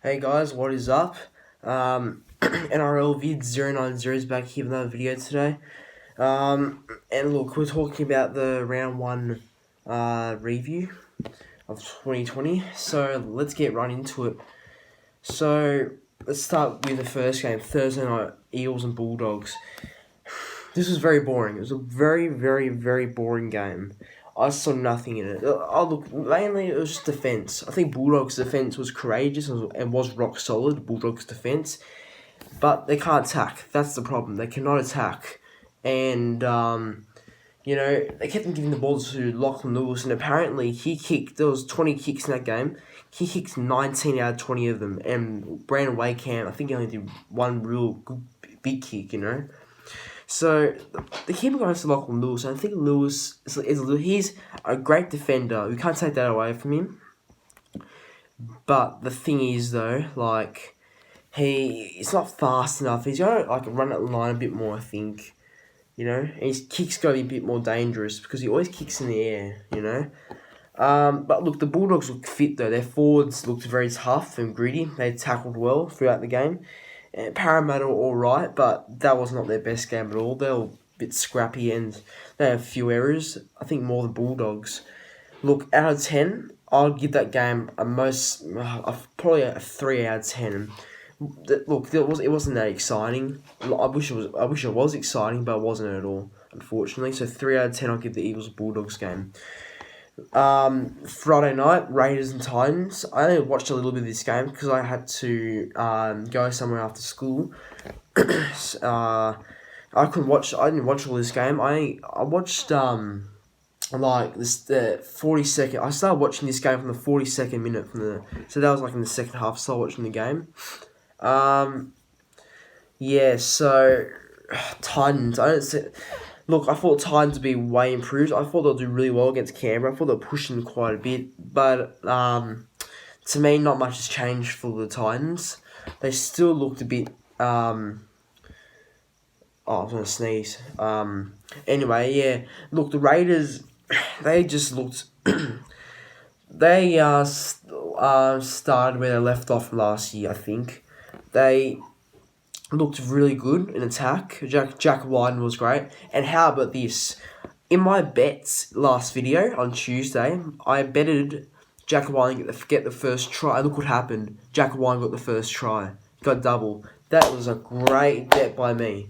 Hey guys, what is up? NRL vid 090 is back here with another video today. And look, we're talking about the round one review of 2020. So let's get right into it. So let's start with the first game, Thursday night, Eels and Bulldogs. This was very boring. It was a very, very, very boring game. I saw nothing in it. Look, mainly it was just defence. I think Bulldogs' defence was courageous and was rock solid, Bulldogs' defence. But they can't attack. That's the problem. They cannot attack. And, they kept on giving the ball to Lachlan Lewis, and apparently there was 20 kicks in that game. He kicked 19 out of 20 of them. And Brandon Wakeham, I think he only did one real good big kick, So, the keeper goes to Lachlan Lewis, and I think Lewis he's a great defender. We can't take that away from him. But the thing is, though, he's not fast enough. He's got to run that line a bit more, I think. And his kick's got to be a bit more dangerous because he always kicks in the air. But look, the Bulldogs looked fit though. Their forwards looked very tough and gritty. They tackled well throughout the game. And Parramatta were all right, but that was not their best game at all. They were a bit scrappy and they had a few errors. I think more the Bulldogs. Look, out of 10, I'll give that game probably a 3 out of 10. Look, it wasn't that exciting. I wish it was exciting, but it wasn't at all, unfortunately. So 3 out of 10, I'll give the Eagles Bulldogs game. Friday night, Raiders and Titans. I only watched a little bit of this game because I had to go somewhere after school. I didn't watch all this game. I watched the 42nd. I started watching this game from the 42nd minute so that was in the second half. I started watching the game. So Titans. Look, I thought Titans would be way improved. I thought they'll do really well against Canberra. I thought they'll push them quite a bit. But to me, not much has changed for the Titans. They still looked a bit... I was going to sneeze. Anyway, yeah. Look, the Raiders, they just looked... they started where they left off last year, I think. They looked really good in attack. Jack Wyden was great. And how about this? In my bets last video on Tuesday, I betted Jack Wyden get the first try. Look what happened. Jack Wyden got the first try. Got double. That was a great bet by me.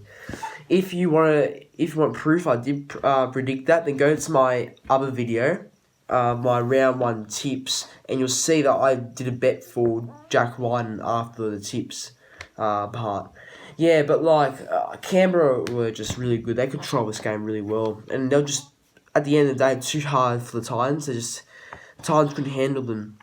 If you want proof, I did predict that. Then go to my other video, my round one tips, and you'll see that I did a bet for Jack Wyden after the tips part. Yeah, but Canberra were just really good. They control this game really well, and they'll just at the end of the day too hard for the Titans. Titans couldn't handle them.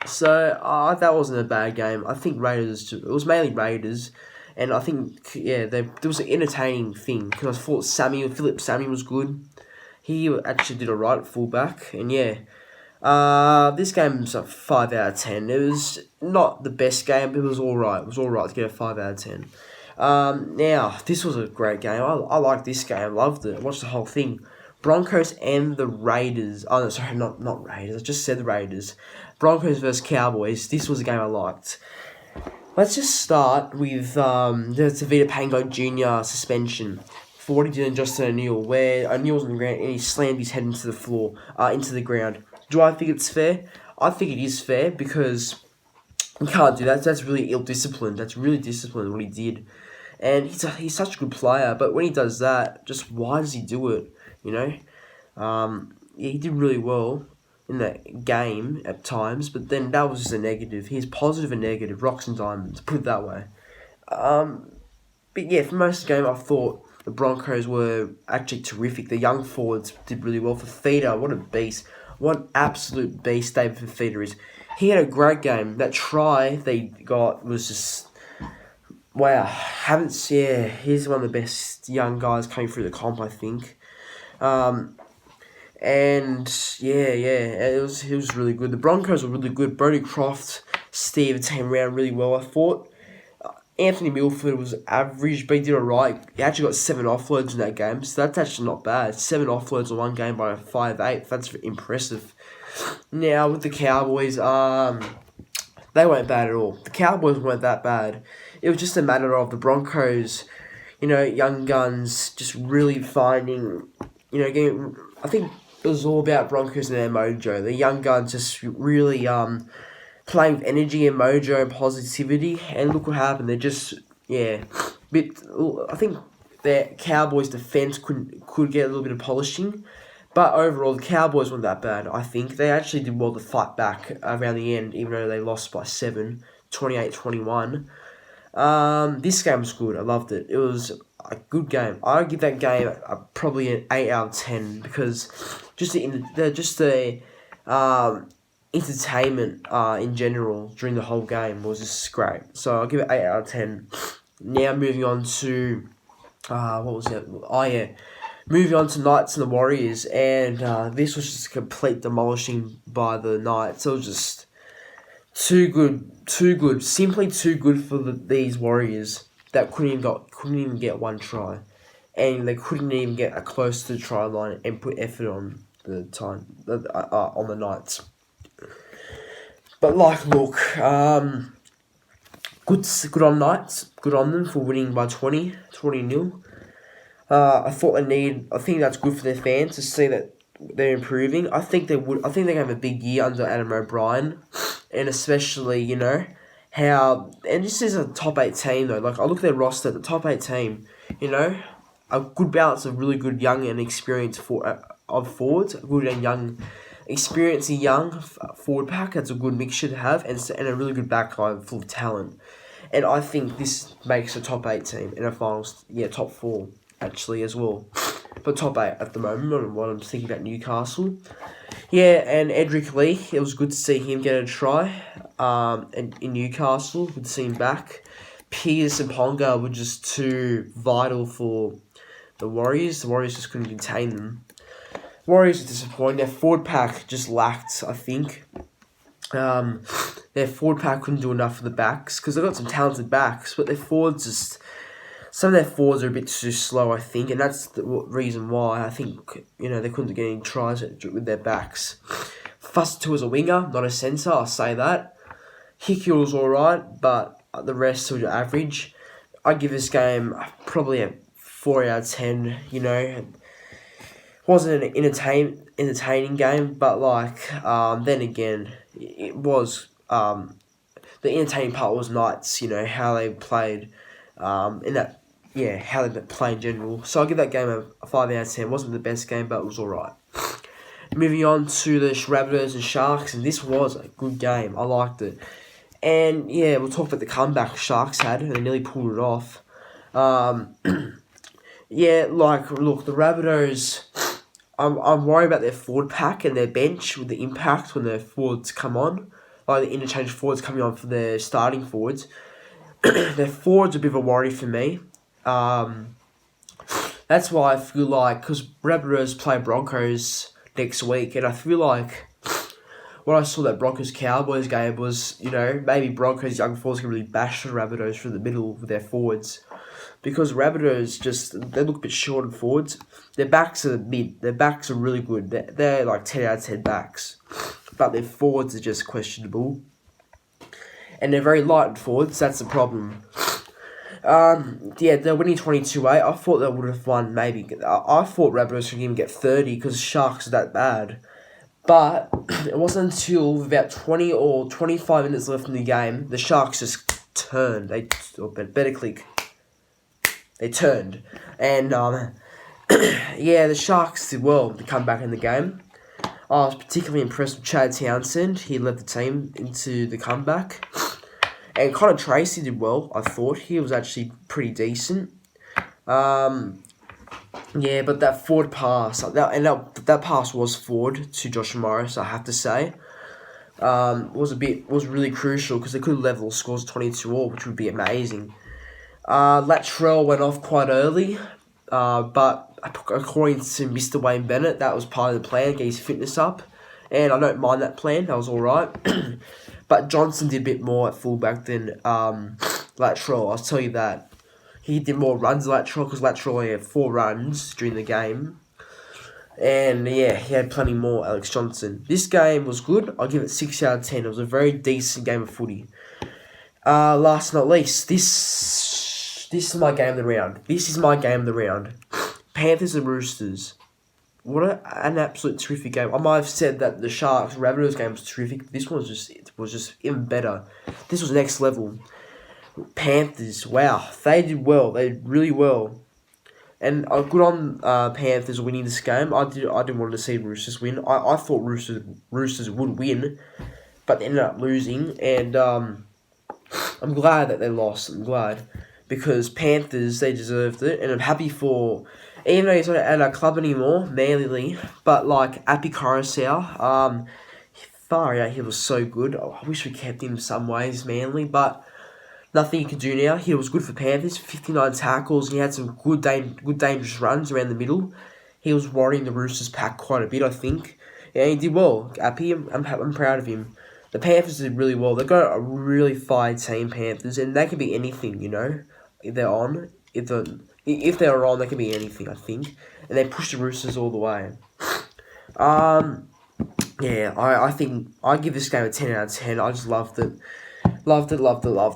So that wasn't a bad game. I think Raiders. It was mainly Raiders, and I think there was an entertaining thing because I thought Philip Sammy was good. He actually did alright at fullback, and this game's a 5 out of 10. It was not the best game, but it was alright. It was alright to get a 5 out of 10. Now, this was a great game. I liked this game. I loved it. I watched the whole thing. Broncos and the Raiders. Oh, no, sorry, not Raiders. I just said the Raiders. Broncos versus Cowboys. This was a game I liked. Let's just start with the Tavita Pango Jr. suspension for what he did in Justin O'Neill, where O'Neill's on the ground and he slammed his head into the ground. Do I think it's fair? I think it is fair because you can't do that. That's really ill-disciplined. That's really disciplined what he did. And he's such a good player, but when he does that, just why does he do it? He did really well in that game at times, but then that was just a negative. He's positive and negative, rocks and diamonds, put it that way. But yeah, for most of the game, I thought the Broncos were actually terrific. The young forwards did really well. Fifita, what a beast. What an absolute beast David Fifita is. He had a great game. That try they got was just... Wow. He's one of the best young guys coming through the comp, I think. It was really good. The Broncos were really good. Brodie Croft steered the team around really well, I thought. Anthony Milford was average, but he did alright. He actually got 7 offloads in that game, so that's actually not bad. 7 offloads in one game by a 5'8". That's impressive. Now, with the Cowboys, They weren't bad at all. The Cowboys weren't that bad. It was just a matter of the Broncos, young guns just really finding, getting. I think it was all about Broncos and their mojo. The young guns just really playing with energy and mojo and positivity. And look what happened. They're just bit. I think the Cowboys' defense could get a little bit of polishing. But overall, the Cowboys weren't that bad, I think. They actually did well to fight back around the end, even though they lost by 7, 28-21. This game was good. I loved it. It was a good game. I'd give that game probably an 8 out of 10 because just the entertainment in general during the whole game was just great. So I'll give it 8 out of 10. Now moving on to what was it? Oh yeah. Moving on to Knights and the Warriors, and this was just a complete demolishing by the Knights. It was just too good, simply too good for these Warriors that couldn't even get one try, and they couldn't even get close to the try line and put effort on the time on the Knights. But look, good on Knights, good on them for winning by 20-0. I think that's good for their fans to see that they're improving. I think they're going to have a big year under Adam O'Brien, and especially how, and this is a top 8 team though. Like I look at their roster, the top 8 team, a good balance of really good young and experienced of forwards, a good and young, experienced and young forward pack. That's a good mixture to have, and a really good backline full of talent. And I think this makes a top 8 team in a finals, top 4. Actually, as well. But top 8 at the moment, what I'm thinking about Newcastle. Yeah, and Edric Lee, it was good to see him get a try in Newcastle. Good to see him back. Pearce and Ponga were just too vital for the Warriors. The Warriors just couldn't contain them. Warriors are disappointing. Their forward pack just lacked, I think. Their forward pack couldn't do enough for the backs because they've got some talented backs, but their forwards just... Some of their forwards are a bit too slow, I think, and that's the reason why I think, they couldn't get any tries with their backs. Fusatu was a winger, not a centre, I'll say that. Hickey was alright, but the rest were average. I'd give this game probably a 4 out of 10, Wasn't an entertaining game, but then again, it was, the entertaining part was Knights, how they played, how they play in general. So I'll give that game a 5 out of 10. It wasn't the best game, but it was alright. Moving on to the Rabbitohs and Sharks, and this was a good game. I liked it. And we'll talk about the comeback Sharks had, and they nearly pulled it off. Look, the Rabbitohs, I'm worried about their forward pack and their bench with the impact when their forwards come on. Like the interchange forwards coming on for their starting forwards. Their forwards are a bit of a worry for me. That's why I feel like, because Rabbitohs play Broncos next week, and I feel like when I saw that Broncos-Cowboys game was, maybe Broncos young forwards can really bash the Rabbitohs through the middle with their forwards. Because Rabbitohs they look a bit short in forwards. Their backs are mid. Their backs are really good. They're like 10 out of 10 backs. But their forwards are just questionable. And they're very light in forwards, that's the problem. They're winning 22-8. I thought they would have won maybe... I thought Rabbitohs could even get 30 because Sharks are that bad. But it wasn't until about 20 or 25 minutes left in the game, the Sharks just turned. Better click. They turned. And, the Sharks did well to come back in the game. I was particularly impressed with Chad Townsend. He led the team into the comeback. And Connor Tracy did well, I thought. He was actually pretty decent. But that forward pass, that pass was forward to Josh Morris, I have to say. Was really crucial because they could level scores 22-all, which would be amazing. Latrell went off quite early, but according to Mr. Wayne Bennett, that was part of the plan, get his fitness up. And I don't mind that plan, that was alright. But Johnson did a bit more at fullback than Latrell, I'll tell you that. He did more runs than Latrell, because Latrell only had 4 runs during the game. And yeah, he had plenty more, Alex Johnson. This game was good. I'll give it 6 out of 10. It was a very decent game of footy. Last but not least, this is my game of the round. This is my game of the round. Panthers and Roosters. What an absolute terrific game. I might have said that the Sharks Rabbitohs game was terrific. This one was just even better. This was next level. Panthers, wow, they did well. They did really well. And good on Panthers winning this game. I didn't want to see Roosters win. I thought Roosters would win, but they ended up losing. And I'm glad that they lost. I'm glad because Panthers, they deserved it, and I'm happy for. Even though he's not at our club anymore, Manly, but like Api Coruscant, far out, he was so good. Oh, I wish we kept him some ways, Manly, but nothing you can do now. He was good for Panthers, 59 tackles, and he had some good dangerous runs around the middle. He was worrying the Roosters pack quite a bit, I think. Yeah, he did well. Api, I'm proud of him. The Panthers did really well. They've got a really fine team, Panthers, and they can be anything, you know, if they're on. If they're on, they can be anything, I think. And they push the Roosters all the way. Yeah, I think I give this game a 10 out of 10. I just loved it. Loved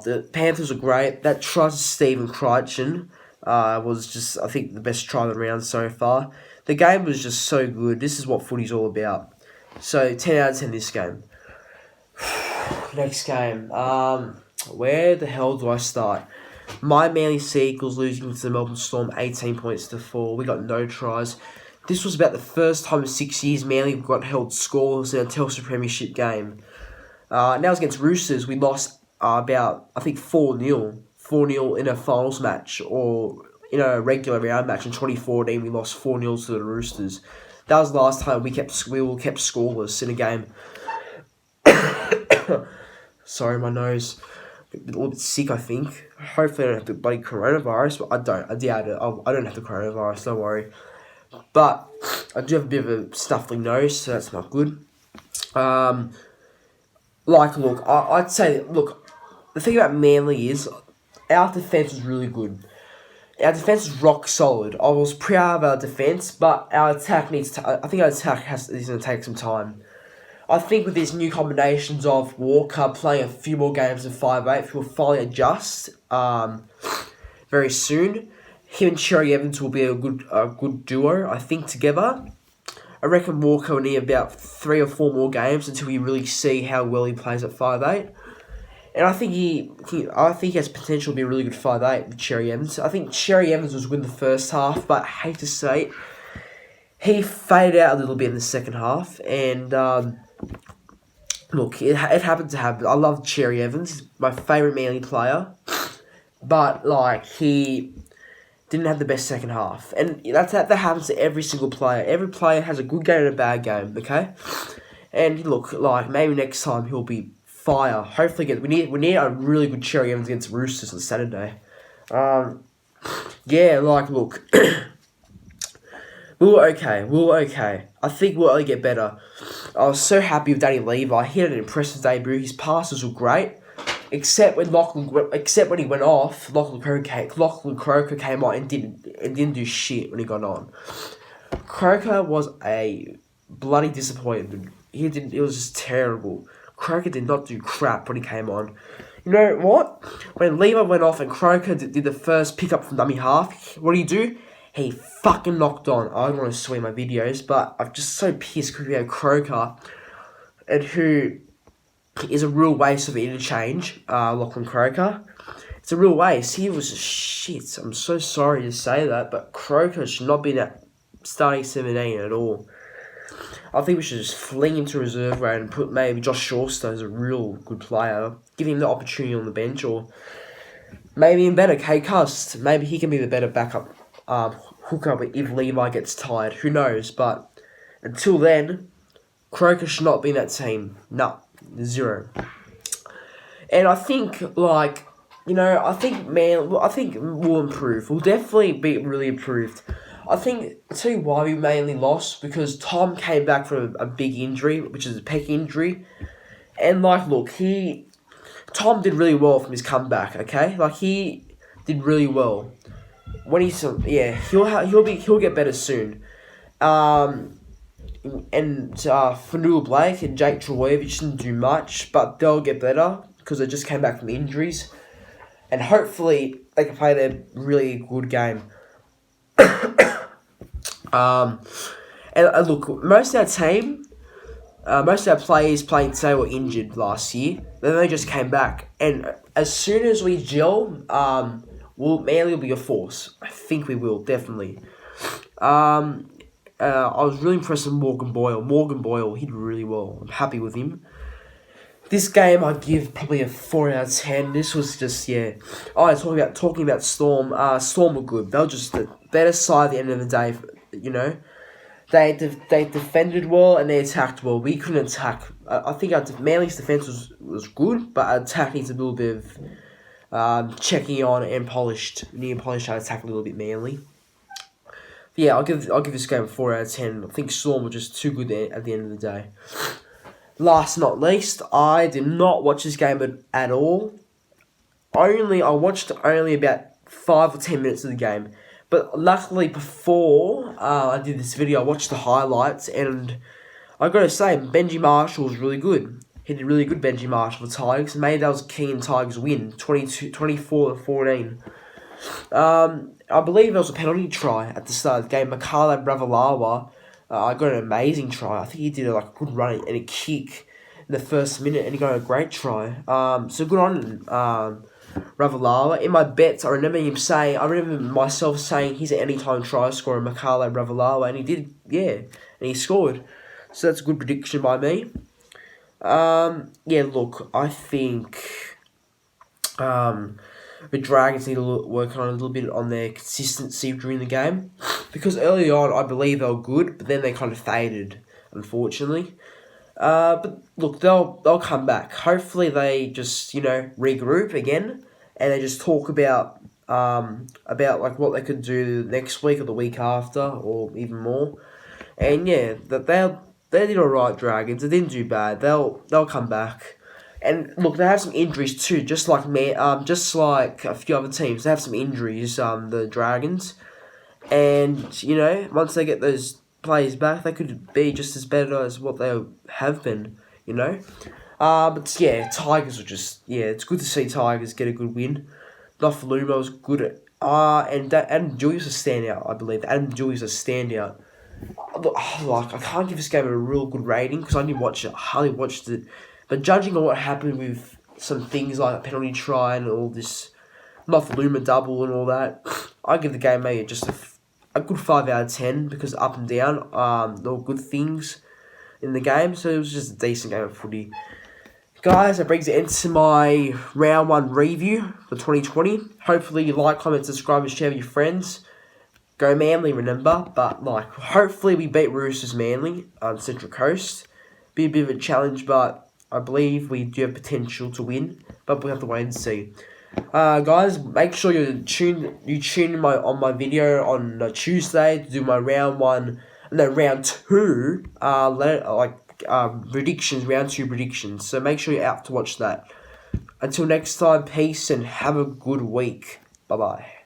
it. Panthers were great. That try to Stephen Crichton was just, I think, the best try of the round so far. The game was just so good. This is what footy's all about. So, 10 out of 10 this game. Next game. Where the hell do I start? My Manly Sea Eagles losing to the Melbourne Storm 18 points to 4. We got no tries. This was about the first time in 6 years Manly got held scoreless in a Telstra Premiership game. Now it's against Roosters. We lost about, I think, 4-0. 4-0 in a finals match, or in a regular round match in 2014. We lost 4-0 to the Roosters. That was the last time we were kept scoreless in a game. Sorry, my nose. A little bit sick, I think. Hopefully I don't have the bloody coronavirus, but I don't. I doubt it. I don't have the coronavirus, don't worry. But I do have a bit of a stuffy nose, so that's not good. Look, I'd say, look, the thing about Manly is our defence was really good. Our defence is rock solid. I was proud of our defence, but our attack I think our attack is going to take some time. I think with these new combinations of Walker playing a few more games in 5'8", we'll finally adjust very soon. Him and Cherry Evans will be a good duo, I think, together. I reckon Walker will need about 3 or 4 more games until we really see how well he plays at 5'8". And I think he has potential to be a really good 5'8" with Cherry Evans. I think Cherry Evans was good in the first half, but I hate to say it, he faded out a little bit in the second half. And look, it happened to happen. I love Cherry Evans, he's my favourite Manly player, but like he didn't have the best second half, and that happens to every single player. Every player has a good game and a bad game, okay? And look, like maybe next time he'll be fire. Hopefully, we need a really good Cherry Evans against Roosters on Saturday. Yeah, like look, we were okay. I think we'll only get better. I was so happy with Danny Levi. He had an impressive debut. His passes were great. Except when he went off, Lachlan Croker came on and didn't do shit when he got on. Croker was a bloody disappointment. It was just terrible. Croker did not do crap when he came on. You know what? When Levi went off and Croker did the first pickup from dummy half, what do? He fucking knocked on. I don't want to swear my videos, but I'm just so pissed because we have Croker, and who is a real waste of interchange, Lachlan Croker. It's a real waste. He was just shit. I'm so sorry to say that, but Croker should not be that starting 17 at all. I think we should just fling him to reserve grade and put maybe Josh Shawster as a real good player. Give him the opportunity on the bench, or maybe even better, Kay Cust. Maybe he can be the better backup hooker if Levi gets tired. Who knows? But until then, Croker should not be in that team. No. 0. And I think, I think we'll improve. We'll definitely be really improved. I think, I'll tell you why we mainly lost, because Tom came back from a big injury, which is a pec injury. And, Tom did really well from his comeback, okay? He did really well. When he'll get better soon. And Fanua Blake and Jake Trbojevic didn't do much, but they'll get better because they just came back from injuries. And hopefully they can play their really good game. And look, most of our team, most of our players playing today were injured last year. Then they just came back. And as soon as we gel, Manly will be a force. I think we will, definitely. I was really impressed with Morgan Boyle. Morgan Boyle, he did really well. I'm happy with him. This game, I'd give probably a 4 out of 10. This was just, yeah. Oh, talking about Storm. Storm were good. They were just the better side at the end of the day, you know. They defended well and they attacked well. We couldn't attack. I think Manly's defence was good, but our attack needs a little bit of checking on and polished. Need to polish our attack a little bit, Manly. But yeah, I'll give this game a 4 out of 10. I think Storm were just too good at the end of the day. Last not least, I did not watch this game at all. I watched only about 5 or 10 minutes of the game. But luckily, before I did this video, I watched the highlights, and I gotta say, Benji Marshall was really good. He did really good, Benji Marshall, for Tigers. Maybe that was key in Tigers' win, 24-14. I believe there was a penalty try at the start of the game. Makala Ravalawa, got an amazing try. I think he did a good run and a kick in the first minute, and he got a great try. So good on Ravalawa. In my bets, I remember myself saying he's an anytime try scorer, Makala Ravalawa, and he did, yeah, and he scored. So that's a good prediction by me. Yeah, look, I think the Dragons need to work on a little bit on their consistency during the game, because early on I believe they were good, but then they kind of faded, unfortunately. But look, they'll come back. Hopefully they just regroup again, and they just talk about like what they could do next week or the week after, or even more. And yeah, that they did alright, Dragons. They didn't do bad. They'll come back. And look, they have some injuries too, just like a few other teams. They have some injuries, the Dragons. And once they get those players back, they could be just as better as what they have been, But yeah, Tigers were just, it's good to see Tigers get a good win. Nofaluma was good and Adam Doueihi was a standout, I believe. Adam Doueihi was a standout. I can't give this game a real good rating because I didn't watch it. I hardly watched it. But judging on what happened with some things like a penalty try and all this Nofaluma double and all that, I give the game maybe just a good 5 out of 10 because up and down, there were good things in the game, so it was just a decent game of footy. Guys, that brings it into my round 1 review for 2020. Hopefully you like, comment, subscribe, and share with your friends. Go Manly, remember, but hopefully we beat Roosters Manly on Central Coast. Be a bit of a challenge, but I believe we do have potential to win, but we'll have to wait and see. Guys, make sure you tune in on my video on Tuesday to do my round 2 predictions, round 2 predictions. So make sure you're out to watch that. Until next time, peace and have a good week. Bye bye.